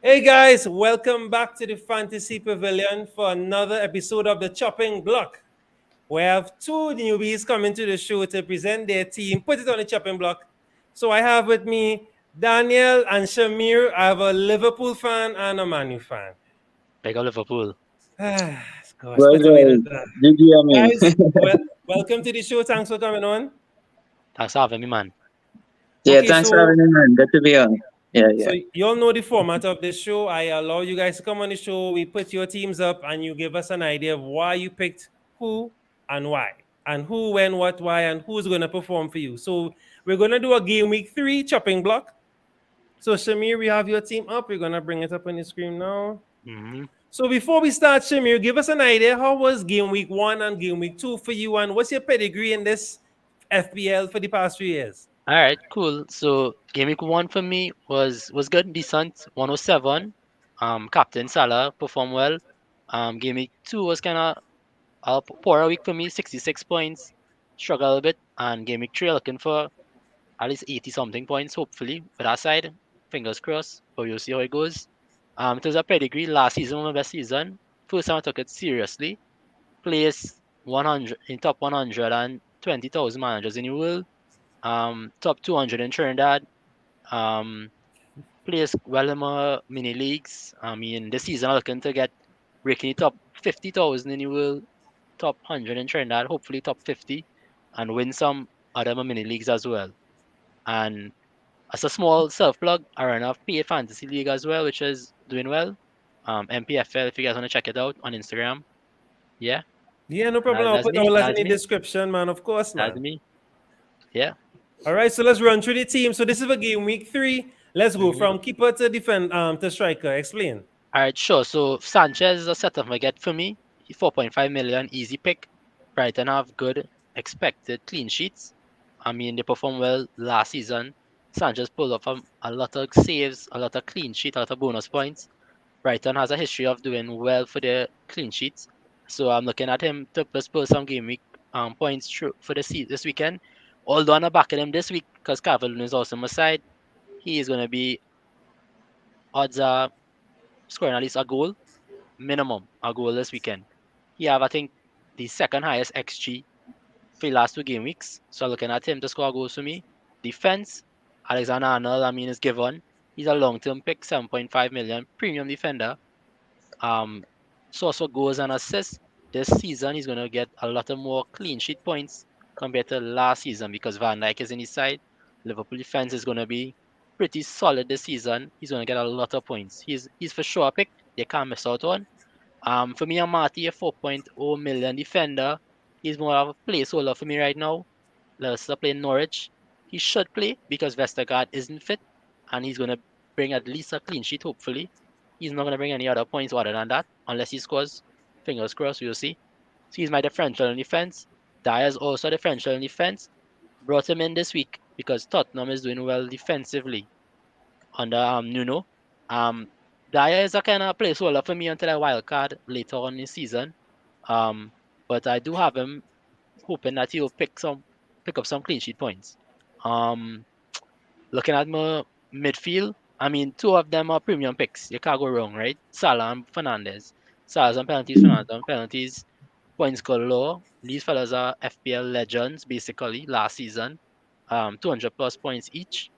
Hey guys, welcome back to the Fantasy Pavilion for another episode of the Chopping Block. We have two newbies coming to the show to present their team, put it on the chopping block. So I have with me Daniel and Shamir. I have a Liverpool fan and a Manu fan. Big of Liverpool. Gosh, Well, put away the well, GG, I mean. guys. Welcome to the show. Thanks for coming on. Thanks for having me, man. Yeah, Okay, thanks for so having me, man. Good to be on. Yeah, So yeah. you all know the format of this show. I allow you guys to come on the show. We put your teams up, and you give us an idea of why you picked who and why, and who, when, what, why, and who's going to perform for you. So we're going to do a game week 3 chopping block. So Shamir, we have your team up. We're going to bring it up on the screen now. hmm So before we start, Shamir, give us an idea. How was game week 1 and game week 2 for you, and what's your pedigree in this FPL for the past few years? All right, cool. So game week one for me was good, decent, 107. Captain Salah performed well. Game week two was kind of a poorer week for me, 66 points, struggle a bit. And game week three, looking for at least 80 something points, hopefully. But that side, fingers crossed, but we'll see how it goes. It was a pedigree. Last season was my best season. First time I took it seriously. Placed 100 in top 120,000 managers in the world. Top 200 in Trinidad. Um, Placed well in my mini leagues. I mean, this season I'm looking to get breaking the top 50,000 in the world, top 100 in Trinidad, hopefully top 50, and win some other my mini leagues as well. And as a small self plug, I run a paid fantasy league as well, which is doing well. MPFL, if you guys want to check it out on Instagram. Yeah, Yeah, no problem. I'll that's put me. all that in That's the me. description, man. Of course, That's man. me. Yeah. All right, so let's run through the team. So this is for game week 3. Let's go hmm from keeper to defend to striker. Explain. All right, sure. So Sanchez is a set of forget for me. 4.5 million, easy pick. Brighton have good expected clean sheets. I mean, they performed well last season. Sanchez pulled off a lot of saves, a lot of clean sheet, a lot of bonus points. Brighton has a history of doing well for their clean sheets. So I'm looking at him to plus pull some game week points through for this weekend. Although I'm not backing him this week because Pavilion is also on my side. He is going to be odds are scoring at least a goal minimum a goal this weekend. He have I think the second highest XG for the last two game weeks. So looking at him to score goals for me. Defense, Alexander Arnold, I mean is given. He's a long term pick, 7.5 million, premium defender. Um source of goals and assists. This season he's gonna get a lot of more clean sheet points compared to last season because Van Dijk is in his side. Liverpool defense is gonna be pretty solid this season. He's gonna get a lot of points. He's for sure a pick. They can't miss out on. For me and Marty, a 4.0 million defender. He's more of a placeholder for me right now. Leicester playing Norwich. He should play because Vestergaard isn't fit, and he's gonna bring at least a clean sheet. Hopefully, he's not gonna bring any other points other than that, unless he scores. Fingers crossed, we'll see. So he's my differential in defense. Dyer's also a differential in defense. Brought him in this week because Tottenham is doing well defensively under Nuno. Um, Dyer is a kind of placeholder for me until a wild card later on in the season. Um, but I do have him hoping that he'll pick up some clean sheet points. Um, Looking at my midfield, I mean two of them are premium picks. You can't go wrong, right? Salah and Fernandez. Salah's on penalties, Fernandez on penalties. Points galore. These fellas are FPL legends basically last season. 200 plus points each.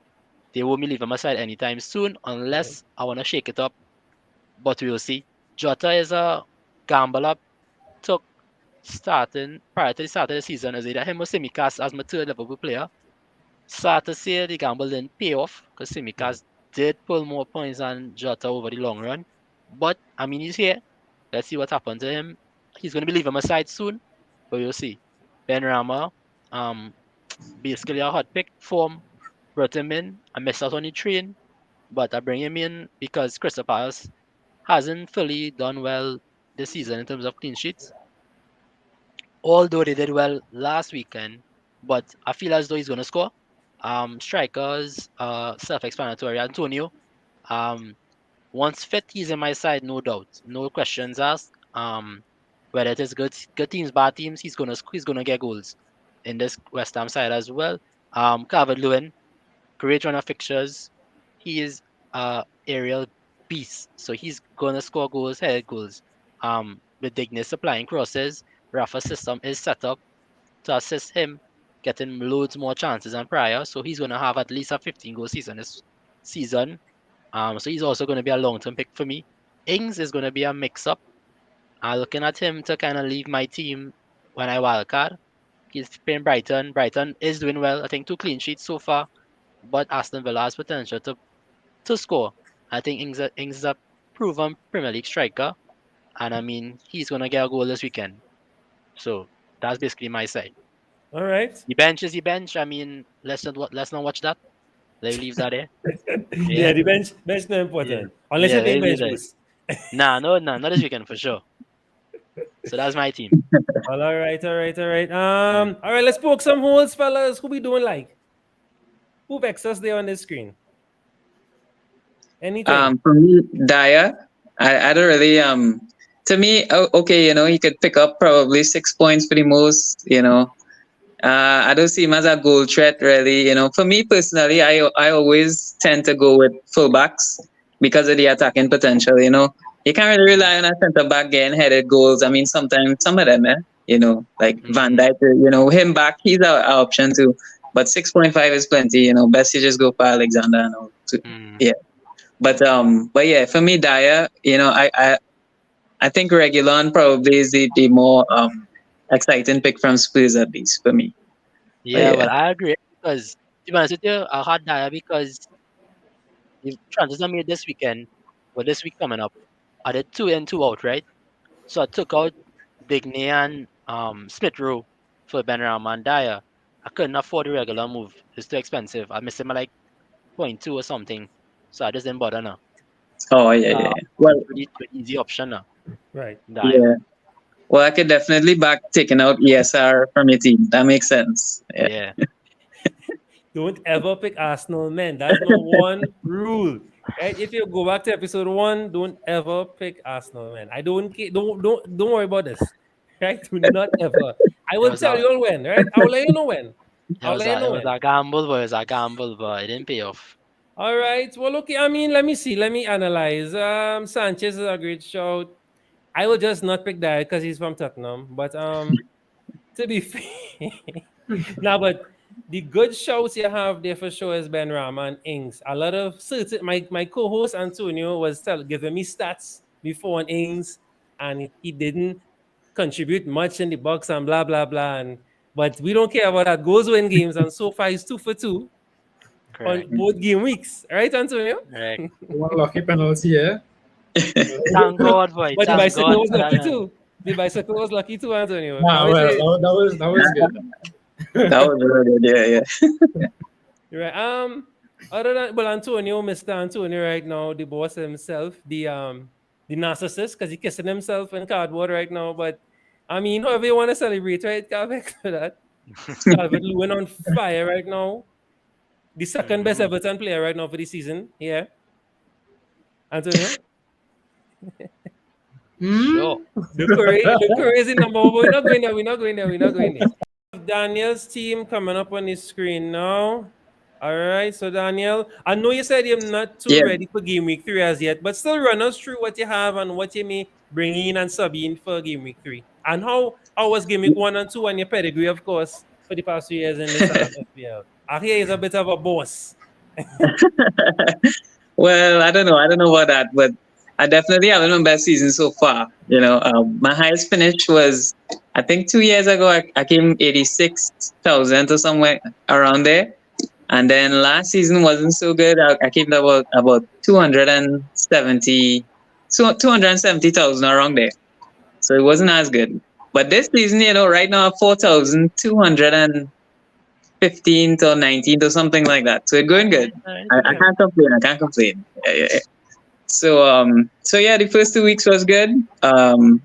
They won't be leaving my side anytime soon unless I want to shake it up, but we'll see. Jota is a gamble up. Took starting prior to the start of the season as either him or Simicast as my third Liverpool player. Sad to say the gamble didn't pay off because Simicast did pull more points than Jota over the long run. But I mean he's here. Let's see what happened to him. He's gonna be leaving my side soon, but we'll see. Ben Rama, um, basically a hot pick form. Brought him in. I missed out on the train, but I bring him in because Crystal Palace hasn't fully done well this season in terms of clean sheets. Although they did well last weekend, but I feel as though he's gonna score. Strikers, self-explanatory. Antonio, um, once fit, he's in my side, no doubt, no questions asked. Whether it is good teams, bad teams, he's gonna get goals in this West Ham side as well. Calvert Lewin, great run of fixtures. He is aerial beast. So he's gonna score goals, head goals. With Dignes supplying crosses, Rafa's system is set up to assist him getting loads more chances than prior. So he's gonna have at least a 15 goal season this season. So he's also gonna be a long-term pick for me. Ings is gonna be a mix-up. Looking at him to kind of leave my team when I wildcard. He's playing Brighton. Brighton is doing well. I think 2 clean sheets so far, but Aston Villa has potential to score. I think Ings is a proven Premier League striker, and I mean he's gonna get a goal this weekend. So that's basically my side. All right. The bench is the bench. I mean, let's not watch that. Let me leave that there. Yeah, the bench not important. Unless Yeah, you take let me leave bench that. boost. Nah, not this weekend for sure. So that's my team. All right. All right, let's poke some holes, fellas. Who we doing like? Who vexed us there on the screen? Anything? For me, Dyer, I don't really to me, okay, he could pick up probably 6 points for the most, I don't see him as a goal threat really. For me personally, I always tend to go with fullbacks because of the attacking potential. You can't really rely on a centre back getting headed goals. I mean, sometimes some of them, like Van Dijk, him back, he's our option too. But 6.5 is plenty. Best you just go for Alexander and all. Yeah. But yeah, for me, Dyer, I think Regulon probably is the more exciting pick from Spurs at least for me. Yeah, well, I agree because to be honest with you, I had Dyer because the transfers I made this weekend, well, this week coming up, I did 2 in, 2 out, right? So I took out Digne and Smith Rowe for Benrahma and Dyer. I couldn't afford the regular move; it's too expensive. I missed him at like 0.2 or something, so I just didn't bother now. Oh yeah. Well, pretty easy option now. Right. Dyer. Yeah. Well, I could definitely back taking out ESR from your team. That makes sense. Yeah. Don't ever pick Arsenal, man. That's not one rule. Right? If you go back to episode 1, don't ever pick Arsenal, man. I don't worry about this. Right? Do not ever. I will tell you when, right? I'll let you know when. It was a gamble, but it was a gamble, but it didn't pay off. All right. Well, okay. I mean, let me see. Let me analyze. Sanchez is a great shout. I will just not pick that because he's from Tottenham. But to be fair, now, but the good shouts you have there for sure is Benrahma and Ings. A lot of my co-host Antonio was giving me stats before on Ings, and he didn't contribute much in the box and blah blah blah. But we don't care about that. Goals win games, and so far he's 2 for 2 on both game weeks, right, Antonio? Right. One lucky penalty, yeah. Thank God, boy. But the Thank bicycle God was for lucky that. too. The bicycle was lucky too, Antonio. Nah, well, that was good. That was really good. Yeah. Right. Other than Antonio, Mr. Antonio, right now, the boss himself, the narcissist, because he's kissing himself in cardboard right now. But I mean, however you want to celebrate, right? Calvin, for that. Calvin Lewin on fire right now. The second best Everton player right now for the season. Yeah. Antonio? Sure. The crazy number, but we're not going there. Daniel's team coming up on the screen now. All right, so Daniel, I know you said you're not too ready for game week 3 as yet, but still run us through what you have and what you may bring in and sub in for game week 3. And how was game week 1 and 2 and your pedigree, of course, for the past few years in this FPL. I hear he's a bit of a boss. Well, I don't know about that, but I definitely haven't my best season so far. My highest finish was, I think 2 years ago, I came 86,000 or somewhere around there. And then last season wasn't so good. I came about 270,000 around there. So it wasn't as good. But this season, right now, 4,215 to 19 or something like that. So it's going good. I can't complain. Yeah. So yeah, the first 2 weeks was good.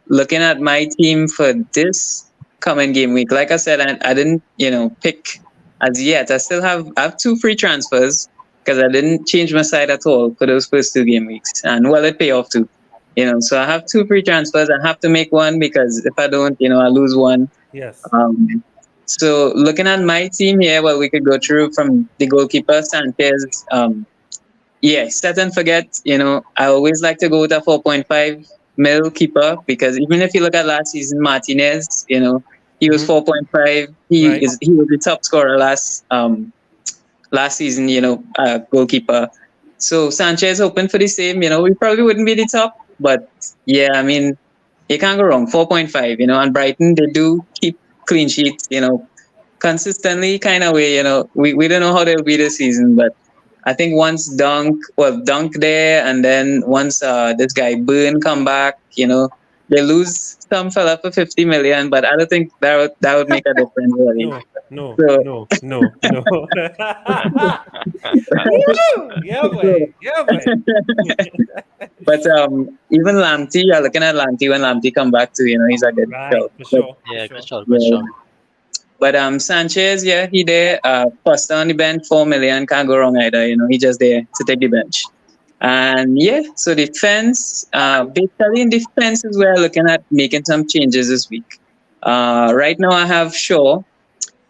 Looking at my team for this coming game week, like I said, I didn't pick as yet. I have 2 free transfers because I didn't change my side at all for those first 2 game weeks, and well, it pay off too. So I have 2 free transfers. I have to make one because if I don't, I lose one. Yes. So looking at my team here, well, we could go through from the goalkeeper Sanchez. yeah, set and forget. I always like to go with a 4.5 mil keeper because even if you look at last season, Martinez, he was Mhm. 4.5. Right. He was the top scorer last season. Goalkeeper. So Sanchez hoping for the same. We probably wouldn't be the top, but yeah, I mean, you can't go wrong. 4.5. And Brighton, they do keep clean sheets. Consistently kind of way. We don't know how they'll be this season, but I think once Dunk there, and then once this guy Burn come back, they lose some fella for 50 million, but I don't think that would make a difference really. No, no, So, no, no, no. Woo! Yeah, boy. Yeah, boy. but even Lamptey, you're looking at Lamptey when Lamptey come back too. He's a good Right, shout. for But, sure. For Yeah, sure. good shot, good yeah. shot. But Sanchez, yeah, he there. Costa on the bench, 4 million, can't go wrong either. He just there to take the bench. And yeah, so defense, basically in defense is where I'm looking at making some changes this week. Right now I have Shaw,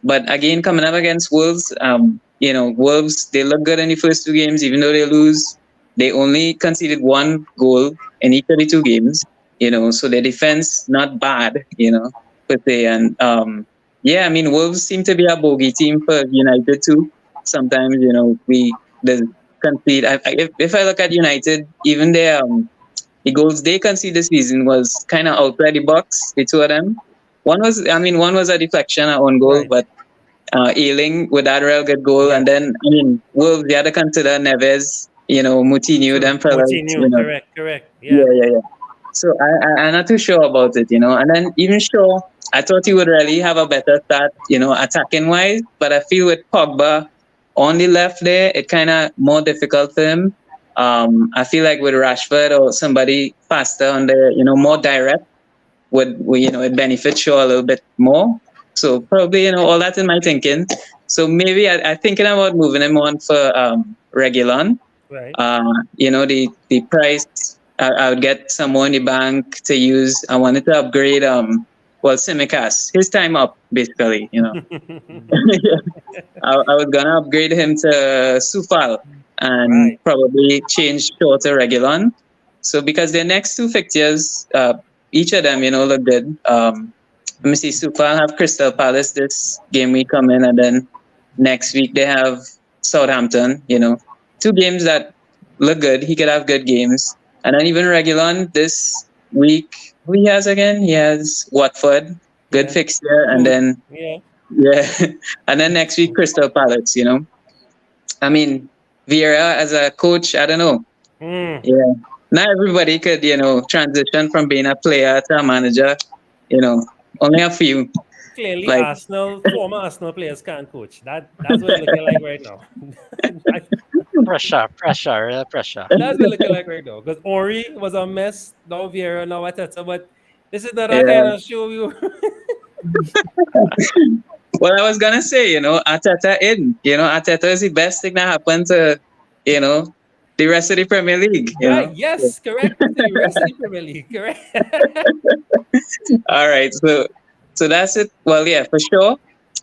but again coming up against Wolves, Wolves they look good in the first two games, even though they lose. They only conceded one goal in each of the two games, so their defense not bad, per se. And yeah, I mean Wolves seem to be a bogey team for United too. Sometimes, the concede. If I look at United, even the goals they conceded this season was kind of outside the box. The two of them. One was a deflection, a own goal, Right. but Ailing with that real good goal, Yeah. and then Wolves they had to consider Neves, Moutinho, True. them fellas, Moutinho, correct. yeah, Yeah. yeah, yeah. So I'm not too sure about it, and then even Shaw, I thought he would really have a better start, attacking wise, but I feel with Pogba on the left there, it kind of more difficult for him. I feel like with Rashford or somebody faster on there, more direct would it benefit Shaw a little bit more. So probably, all that in my thinking. So maybe I'm thinking about moving him on for Regulon. Right. The price I would get some more in the bank to use. I wanted to upgrade Simicast. His time up basically. I was gonna upgrade him to Sufal and Right. probably change Shaw to Regulon. So because their next two fixtures, each of them, look good. Let me see. Sufal have Crystal Palace this game week coming, and then next week they have Southampton. Two games that look good. He could have good games, and then even Regulon this week. Who he has again? He has Watford, good Yeah. fixture, and Good. then Yeah. yeah, and then next week Crystal Palace. I mean Vieira as a coach. I don't know. Mm. Yeah, not everybody could transition from being a player to a manager. Only a few. Clearly, Like former Arsenal players can't coach. That's what it's looking like right now. Pressure. That's what it's looking like right now. Because Ori was a mess. Now Vieira, now Ateta. But this is not a yeah. kind of show you. Well, I was gonna say, Ateta in. Ateta is the best thing that happened to, the rest of the Premier League. Right. Yes. Correct. To the rest of the Premier League. Correct. All right. So that's it. Well, yeah, for sure.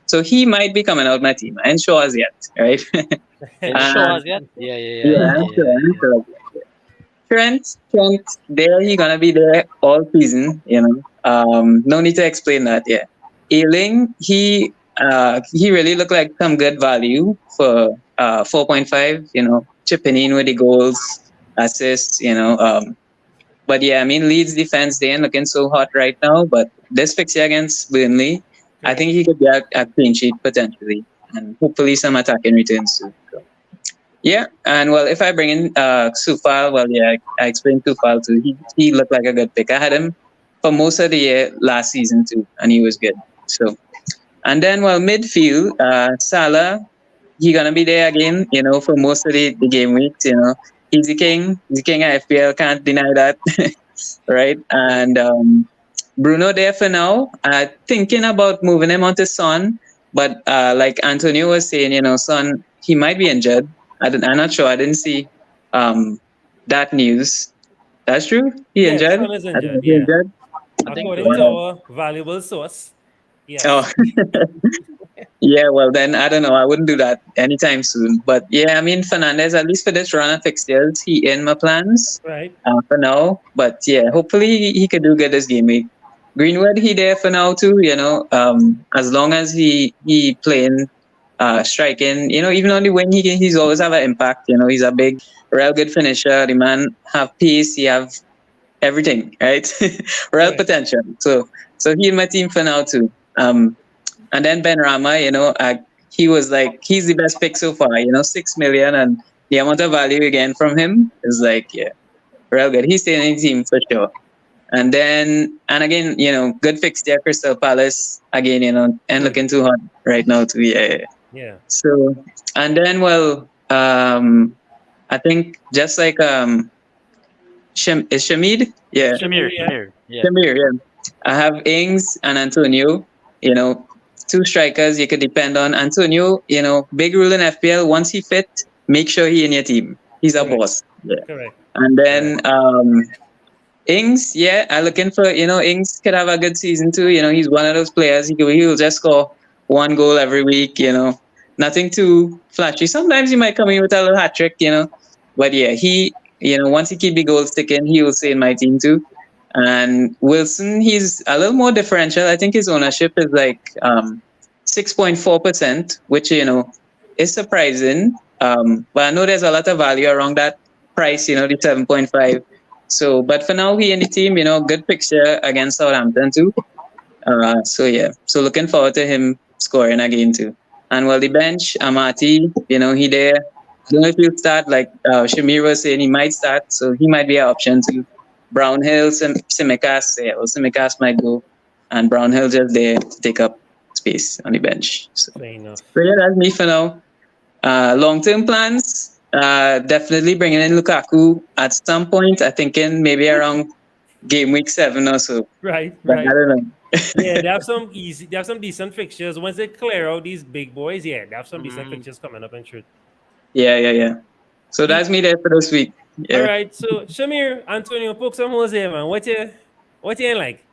So he might be coming out my team. I ain't sure as yet, right? Did you show us yet? Yeah. I'm sure. Trent, there he gonna be there all season. No need to explain that. Yeah, Ailing, he really looked like some good value for 4.5. Chipping in with the goals, assists. But yeah, I mean Leeds defense they ain't looking so hot right now. But this fixture against Burnley, I think he could get a clean sheet potentially, and hopefully some attacking returns too. So. Yeah, and well, if I bring in Sufal, well, yeah, I explained Sufal too. He looked like a good pick. I had him for most of the year last season too, and he was good. So, and then well, midfield, Salah, he gonna be there again, for most of the game weeks. He's the king of FPL, can't deny that, right? And Bruno there for now. Thinking about moving him onto Son, but like Antonio was saying, Son he might be injured. I'm not sure. I didn't see that news. That's true? He Yes, injured? Son is I don't know, injured. he Yeah. injured? I think According so. to our valuable source. Yes. Oh. Yeah, well then I don't know. I wouldn't do that anytime soon. But yeah, I mean Fernandez, at least for this run of fixtures, he in my plans Right. for now. But yeah, hopefully he could do good this game week. Greenwood, he there for now too. As long as he playing, striking. Even on the wing, he's always have an impact. He's a big, real good finisher. The man have pace. He have everything, right? Real Correct. potential. So he in my team for now too. And then Ben Rama, he was like, he's the best pick so far, 6 million, and the amount of value again from him is like, yeah, real good. He's staying in the team for sure. And again, good fix there, Crystal Palace again, and looking too hot right now too. Yeah. Yeah. So, and then, well, I think just like, is Shamid? Yeah. Shamir, Yeah. Shamir. Yeah. Shamir, yeah. I have Ings and Antonio, two strikers you could depend on. Antonio, big rule in FPL, once he fit, make sure he in your team. He's a Correct. boss. Yeah. Correct. And then Ings, yeah, I'm looking for, Ings could have a good season too. He's one of those players, he'll just score one goal every week, nothing too flashy. Sometimes he might come in with a little hat trick, but yeah, once he keep the goals sticking, he will stay in my team too. And Wilson, he's a little more differential. I think his ownership is like 6.4%, which is surprising. But I know there's a lot of value around that price, the 7.5. So, but for now, he in the team, good fixture against Southampton too. So yeah, so looking forward to him scoring again too. And well, the bench, Amati, he there. I don't know if he'll start. Like Shamir was saying, he might start, so he might be an option too. Brownhill, Simicast, Simicast might go, and Brownhill just there to take up space on the bench. So Fair enough. yeah, that's me for now. Long-term plans, definitely bringing in Lukaku at some point. I think in maybe around game week 7 or so. Right. But Right. I don't know. Yeah, they have some decent fixtures. Once they clear out these big boys, yeah, they have some decent fixtures coming up in truth. Yeah. So that's me there for this week. Yeah. All right, so Shamir, Antonio, poke some holes here, man. What you ain't like?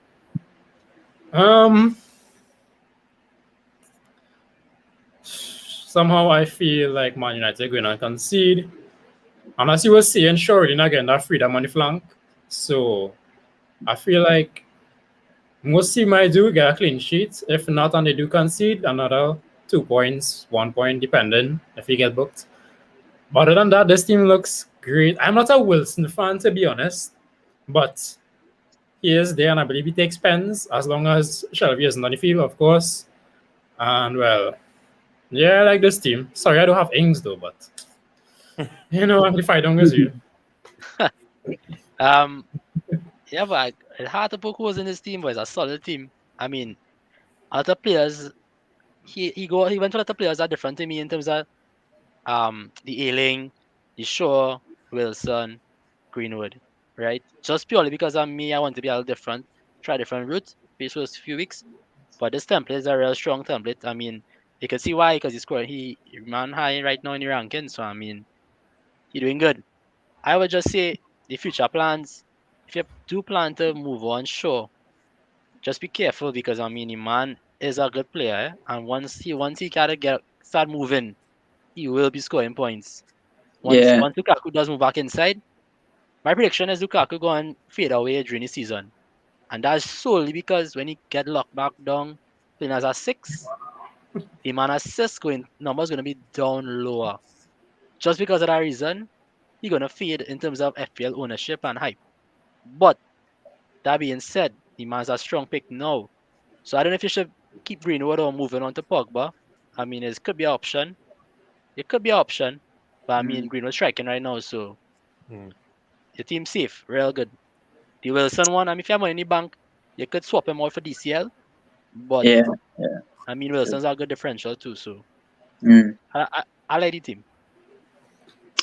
Somehow I feel like Man United are going to concede. And as you were saying, Sheridan again, that freedom on the flank. So I feel like most team might do get a clean sheet. If not, and they do concede, another 2 points, 1 point, depending if he get booked. But other than that, this team looks great. I'm not a Wilson fan, to be honest, but he is there, and I believe he takes pens as long as Shelby isn't on the field, of course. And well, yeah, I like this team. Sorry, I don't have Ings though, but if I don't with you. Yeah, but it's hard to put who was in this team, but it's a solid team. I mean, other players, he went to other players that are different to me in terms of the Ailing, the Shaw, Wilson, Greenwood, right? Just purely because I'm me, I want to be a little different, try a different route these first few weeks. But this template is a real strong template. I mean, you can see why, because he ran high right now in the ranking. So I mean, he's doing good. I would just say the future plans. If you do plan to move on, sure, just be careful because I mean, the man is a good player, and once he kind of start moving, he will be scoring points. Once Yeah. Lukaku does move back inside, my prediction is Lukaku go and fade away during the season, and that's solely because when he get locked back down, playing as a 6, the man assist numbers going to be down lower. Just because of that reason, he's going to fade in terms of FPL ownership and hype. But that being said, the man's a strong pick now. So I don't know if you should keep Greenwood or moving on to Pogba. I mean, it could be an option. It could be an option. But I mean, Greenwood's striking right now, so your team's safe, real good. The Wilson one, I mean, if you have money in the bank, you could swap him out for DCL. But Yeah. I mean, Wilson's a good differential too, so Mm. I like the team.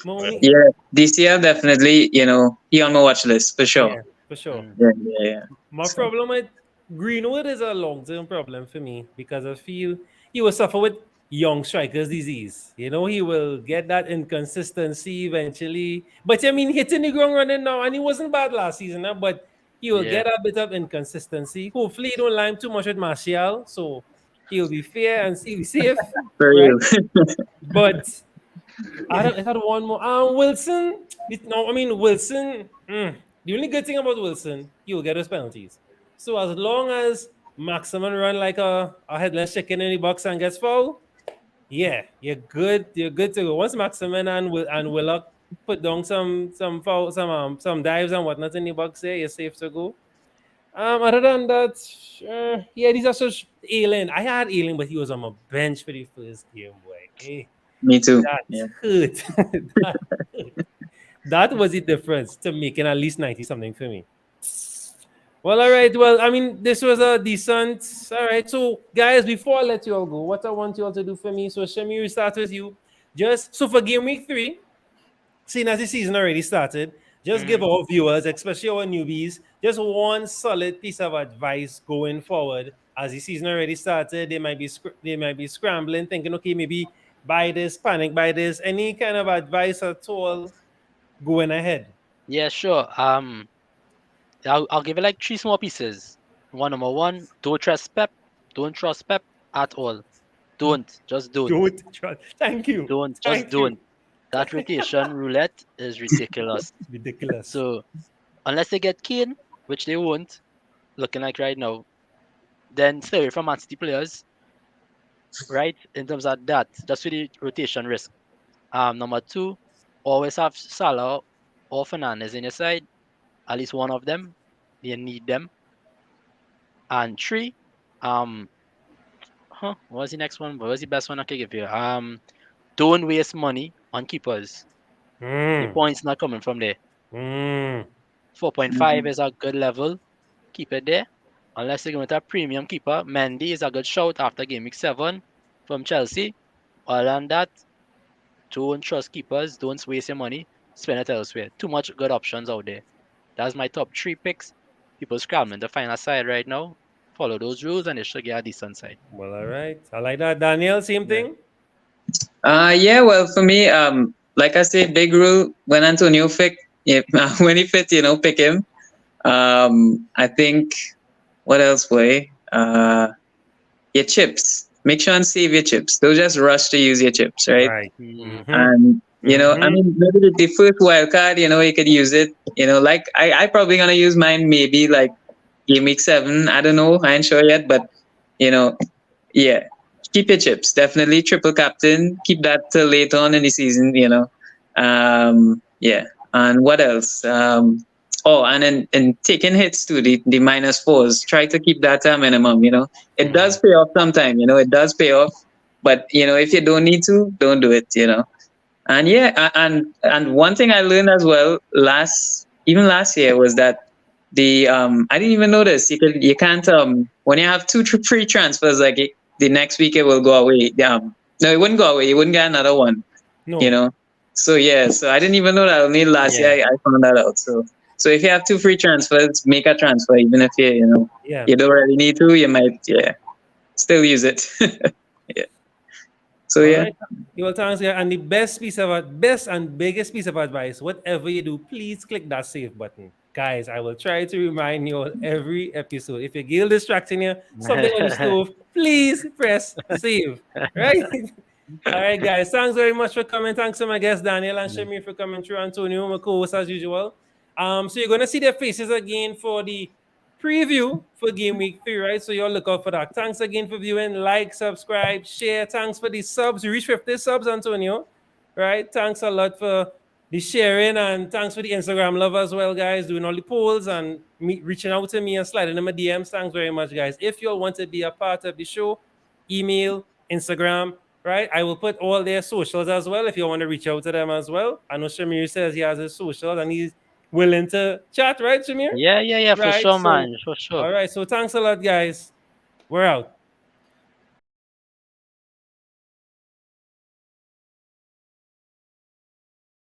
Moni? Yeah. DCL definitely, he on my watch list for sure. Yeah, for sure. Yeah. My So- problem with Greenwood is a long-term problem for me because I feel he will suffer with young strikers disease. He will get that inconsistency eventually. But I mean, hitting the ground running now, and he wasn't bad last season, but he will Yeah. get a bit of inconsistency. Hopefully, he don't line too much with Martial. So He'll be fair and he'll be safe, For right? real. But I had one more. Wilson. No, I mean Wilson. The only good thing about Wilson, he'll get his penalties. So as long as Maximin run like a headless chicken in the box and gets foul, yeah, you're good. You're good to go. Once Maximin and Willock put down some foul, some dives and whatnot in the box, there, you're safe to go. Other than that, yeah, these are such Ailing. I had Ailing, but he was on my bench for the first game, boy. Me too. That Yeah. hurt. That hurt. That was the difference to making at least 90 something for me. Well, all right. Well, I mean, this was a decent. All right. So, guys, before I let you all go, what I want you all to do for me. So, Shamir, we start with you. Just so for game week 3, seeing as the season already started, just give our viewers, especially our newbies, just one solid piece of advice going forward. As the season already started, they might be scrambling, thinking, okay, maybe buy this, panic buy this. Any kind of advice at all going ahead? Yeah, sure. I'll give you like 3 small pieces. Number one, don't trust Pep. Don't trust Pep at all. Just don't. Don't trust. Thank you. Just Thank you. don't. That rotation roulette is ridiculous. Ridiculous. So unless they get Kane, which they won't, looking like right now, then stay away from Man City players, right? In terms of that, just with the rotation risk. Number two, always have Salah or Fernandes in your side. At least one of them. You need them. And three, what was the next one? What was the best one I could give you? Don't waste money on keepers. The points not coming from there. 4.5 is a good level. Keep it there. Unless you're going with a premium keeper. Mendy is a good shout after game week 7 from Chelsea. Other than that, don't trust keepers. Don't waste your money. Spend it elsewhere. Too much good options out there. That's my top 3 picks. People scrambling to find a side right now. Follow those rules and they should get a decent side. Well, all right. I like that. Daniel, same thing? Yeah, well, for me, like I said, big rule when Antonio when he fit, pick him. I think, what else, boy? Your chips. Make sure and save your chips. Don't just rush to use your chips, right? Right. And, I mean, maybe the first wild card, you could use it. Like I probably going to use mine maybe like game week 7. I don't know. I ain't sure yet, but, yeah. Keep your chips. Definitely triple captain. Keep that till late on in the season, yeah. And what else? And then taking hits to the -4s. Try to keep that minimum, It does pay off sometime, it does pay off. But, if you don't need to, don't do it, And yeah, and one thing I learned as well last year was that I didn't even know this. You can't when you have 2 free transfers, like the next week it will go away. No, it wouldn't go away. You wouldn't get another one. No. So yeah, so I didn't even know that. Only last year I found that out. So if you have 2 free transfers, make a transfer, even if you don't really need to. You might still use it. Yeah. So yeah. Right. Well, thanks, guys. And the best and biggest piece of advice, whatever you do, please click that save button. Guys, I will try to remind you all every episode. If you get distracting you, something on the stove, please press save. Right? All right, guys. Thanks very much for coming. Thanks to my guests, Daniel and Shamir, for coming through. Antonio, my co-host as usual. So you're gonna see their faces again for the preview for game week 3, right? So y'all look out for that. Thanks again for viewing. Like, subscribe, share. Thanks for the subs. We reached 50 subs, Antonio. Right? Thanks a lot for the sharing and thanks for the Instagram love as well, guys. Doing all the polls and reaching out to me and sliding in my DMs. Thanks very much, guys. If you all want to be a part of the show, email, Instagram, right? I will put all their socials as well if you want to reach out to them as well. I know Shamir says he has his socials and he's willing to chat, right, Shamir? Yeah, Right, for sure, so- man. For sure. All right, so thanks a lot, guys. We're out.